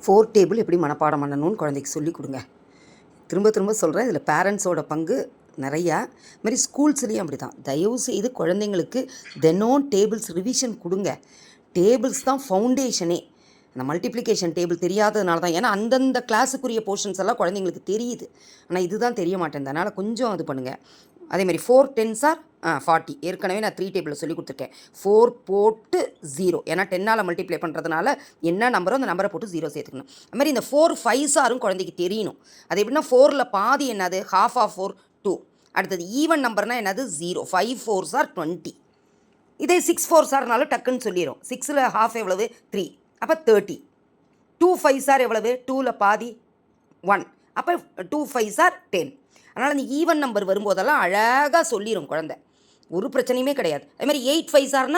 4 table எப்படி மனப்பாடம் பண்ணணும்னு குழந்தைக்கு சொல்லிக் கொடுங்க. திரும்ப திரும்ப சொல்கிறேன், இதில் பேரண்ட்ஸோட பங்கு நிறையா. இதுமாதிரி ஸ்கூல்ஸ்லேயும் அப்படி தான். தயவுசெய்து குழந்தைங்களுக்கு தினம் டேபிள்ஸ் ரிவிஷன் கொடுங்க. டேபிள்ஸ் தான் ஃபவுண்டேஷனே. அந்த மல்டிப்ளிகேஷன் டேபிள் தெரியாததுனால தான். ஏன்னா அந்தந்த கிளாஸுக்குரிய போர்ஷன்ஸ் எல்லாம் குழந்தைங்களுக்கு தெரியுது, ஆனால் இதுதான் தெரிய மாட்டேன். அதனால் கொஞ்சம் இது பண்ணுங்கள். அதேமாதிரி 4 10s are 40. ஏற்கனவே நான் 3 டேபிளில் சொல்லி கொடுத்துருக்கேன். 4 போட்டு 0, ஏன்னா 10ஆல் மல்டிப்ளை பண்ணுறதுனால என்ன நம்பரோ அந்த நம்பரை போட்டு 0 சேர்த்துக்கணும். அதுமாதிரி இந்த 4 5s are குழந்தைக்கு தெரியணும். அது எப்படின்னா 4ல் பாதி என்னது, half of 4 2. அடுத்தது ஈவன் நம்பர்னால் என்னது 0. 5 4s are 20. இதே 6 4s are டக்குன்னு சொல்லிடும். 6ல் half எவ்வளவு 3, அப்போ 30. 2 5s are எவ்வளவு, 2ல் பாதி 1, அப்போ 2 5s are 10. அதனால் அந்த ஈவன் நம்பர் வரும்போதெல்லாம் அழகாக சொல்லிடும் குழந்தை, ஒரு பிரச்சனையுமே கிடையாது. அதுமாதிரி 8 5s are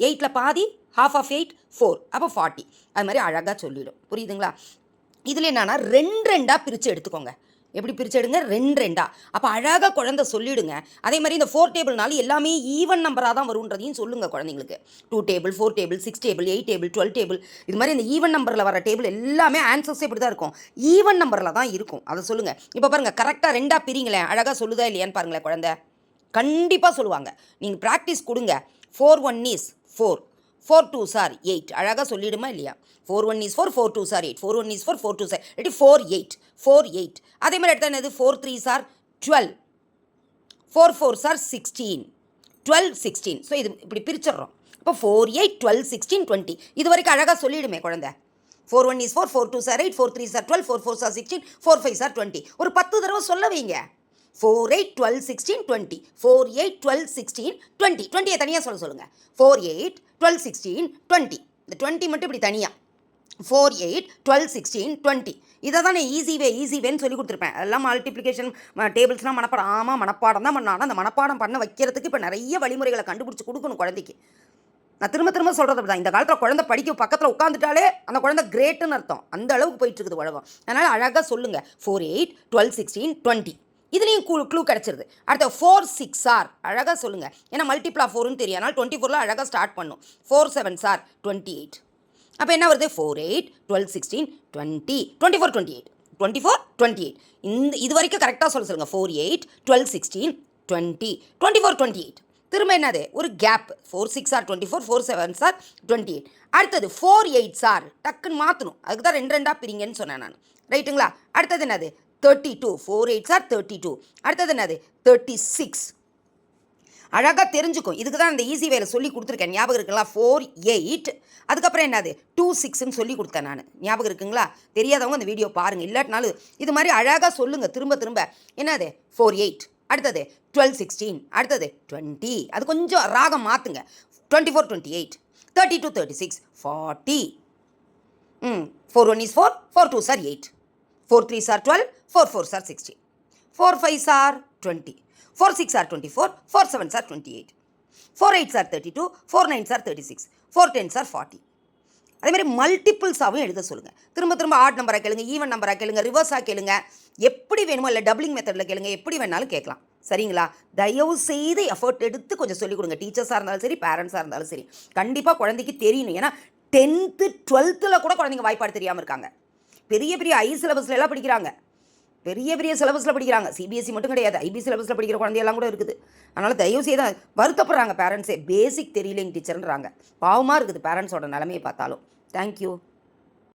8ல் பாதி half of 8 4, அப்போ 40. அது மாதிரி அழகாக சொல்லிடும். புரியுதுங்களா? இதில் என்னென்னா 2 பிரித்து எடுத்துக்கோங்க. எப்படி பிரித்து எடுங்க, 2 அப்போ அழகாக குழந்தை சொல்லிவிடுங்க. அதே மாதிரி இந்த 4 டேபிள்னாலும் எல்லாமே ஈவன் நம்பராக தான் வருன்றதையும் சொல்லுங்கள் குழந்தைங்களுக்கு. 2 table 4 table 6 table 8 table 12 table, இது மாதிரி இந்த ஈவன் நம்பரில் வர டேபிள் எல்லாமே ஆன்சர்ஸே இப்படி தான் இருக்கும், ஈவன் நம்பரில் தான் இருக்கும். அதை சொல்லுங்கள். இப்போ பாருங்கள், கரெக்டாக 2 பிரிங்களேன், அழகாக சொல்லுதா இல்லையான்னு பாருங்களேன் குழந்தை. கண்டிப்பாக சொல்லுவாங்க. நீங்கள் ப்ராக்டிஸ் கொடுங்க. 4 1 is 4, 4 2s are 8. அழகாக சொல்லிடுமா இல்லையா? 4 1 is 4, 4 2s are 8, 4 1 is 4, 4 2s are 8, 4 8, 4 8. அதே மாதிரி எடுத்தால் என்னது, 4 3s are 12, 4 4s are 16, 12 16. So இது இப்படி பிரிச்சிடுறோம். இப்போ 4 8 12 16 20. இது வரைக்கும் அழகாக சொல்லிவிடுமே குழந்தை. 4 1 is 4, 4 2s are 8, 4 3s are 12, 4 4s are 16, 4 5s are 20. ஒரு 10 தடவை சொல்ல வைங்க. 4 8 12 16 20, 4 8 12 16 20. 20 தனியாக சொல்லுங்கள். 4 8 12 16 20. இந்த 20 மட்டும் இப்படி தனியாக. 4 8 12 16 20. இதை தான் நான் ஈஸிவேன்னு சொல்லி கொடுத்துருப்பேன். எல்லாம் மல்டிப்ளிகேஷன் டேபிள்ஸ்லாம் மனப்பாடம். ஆமாம், மனப்பாடம் தான் பண்ணணும். ஆனால் அந்த மனப்பாடம் பண்ண வைக்கிறதுக்கு இப்போ நிறைய வழிமுறைகளை கண்டுபிடிச்சி கொடுக்கணும் குழந்தைக்கு. நான் திரும்ப திரும்ப சொல்கிறது அப்படி தான். இந்த காலத்தில் குழந்தை படிக்க பக்கத்தில் உட்காந்துட்டாலே அந்த குழந்தை கிரேட்டுன்னு அர்த்தம். அந்த அளவுக்கு போயிட்டு இருக்குது உலகம். அதனால் அழகாக சொல்லுங்கள். 4 8 12 16 20. இதுலேயும் க்ளூ கிடச்சிருது. அடுத்த 4 6s are அழகாக சொல்லுங்கள். ஏன்னா மல்டிப்ளா 4ன்னு தெரியும், அதனால் 24ல் அழகாக ஸ்டார்ட் பண்ணும். 4 7s are 28. அப்போ என்ன வருது, 4 8 12 16 20 24 28 24 28. இது வரைக்கும் கரெக்டாக சொல்லுங்கள். 4 8 12 16 20 24 28. திரும்ப என்னது, ஒரு gap. 4 6s are 24, 4 7s are 28. அடுத்தது 4 8s are டக்குன்னு மாற்றணும். அதுக்கு தான் 2 பிரிங்கன்னு சொன்னேன் நான். ரைட்டுங்களா? அடுத்தது என்னது, 32. 4 8s are 32. அடுத்தது என்னது, 36. அழகாக தெரிஞ்சுக்கும். இதுக்கு தான் இந்த ஈஸி வேலை சொல்லி கொடுத்துருக்கேன். ஞாபகம் இருக்குங்களா? 4 8, அதுக்கப்புறம் என்னது 2 6ன்னு சொல்லி கொடுத்தேன் நான். ஞாபகம் இருக்குங்களா? தெரியாதவங்க அந்த வீடியோ பாருங்கள். இல்லாட்டினாலும் இது மாதிரி அழகாக சொல்லுங்கள் திரும்ப திரும்ப. என்னது 4 8, அடுத்தது 12 16, அடுத்தது 20. அது கொஞ்சம் ராகம் மாற்றுங்க. 24 28, 32 36 40. 4 1 is 4, 4 2s are 8, 4 3s are 12, 4 4s are 16, 4 5s are 20, 4 6s are 24, 4 7s are 28, 4 8s are 32, 4 9s are 36, 4 10s are 40. அதேமாதிரி மல்டிபிள்ஸாகவும் எழுத சொல்லுங்கள். திரும்ப திரும்ப ஆட் நம்பராக கேளுங்க, ஈவன் நம்பராக கேளுங்க, ரிவர்ஸாக கேளுங்க, எப்படி வேணுமோ, இல்லை டபுளிங் மெத்தடில் கேளுங்க, எப்படி வேணாலும் கேட்கலாம். சரிங்களா? தயவு செய்து எஃபர்ட் எடுத்து கொஞ்சம் சொல்லிக் கொடுங்க. டீச்சர்ஸாக இருந்தாலும் சரி, பேரண்ட்ஸாக இருந்தாலும் சரி. கண்டிப்பாக குழந்தைக்கு தெரியணும். ஏன்னா 10th 12th கூட குழந்தைங்க வாய்ப்பாடு தெரியாமல் இருக்காங்க. பெரிய பெரிய ஐ சிலபஸ்ல எல்லாம் படிக்கிறாங்க. பெரிய பெரிய சிலபஸில் படிக்கிறாங்க. சிபிஎஸ்சி மட்டும் கிடையாது, ஐபி சிலபஸில் படிக்கிற குழந்தையெல்லாம் கூட இருக்குது. அதனால் தயவு செய்து வருத்தப்படுறாங்க பேரண்ட்ஸே. பேசிக் தெரியலைங்க டீச்சர்ன்றாங்க. பாவமாக இருக்குது பேரண்ட்ஸோட நிலைமையை பார்த்தாலும். தேங்க்யூ.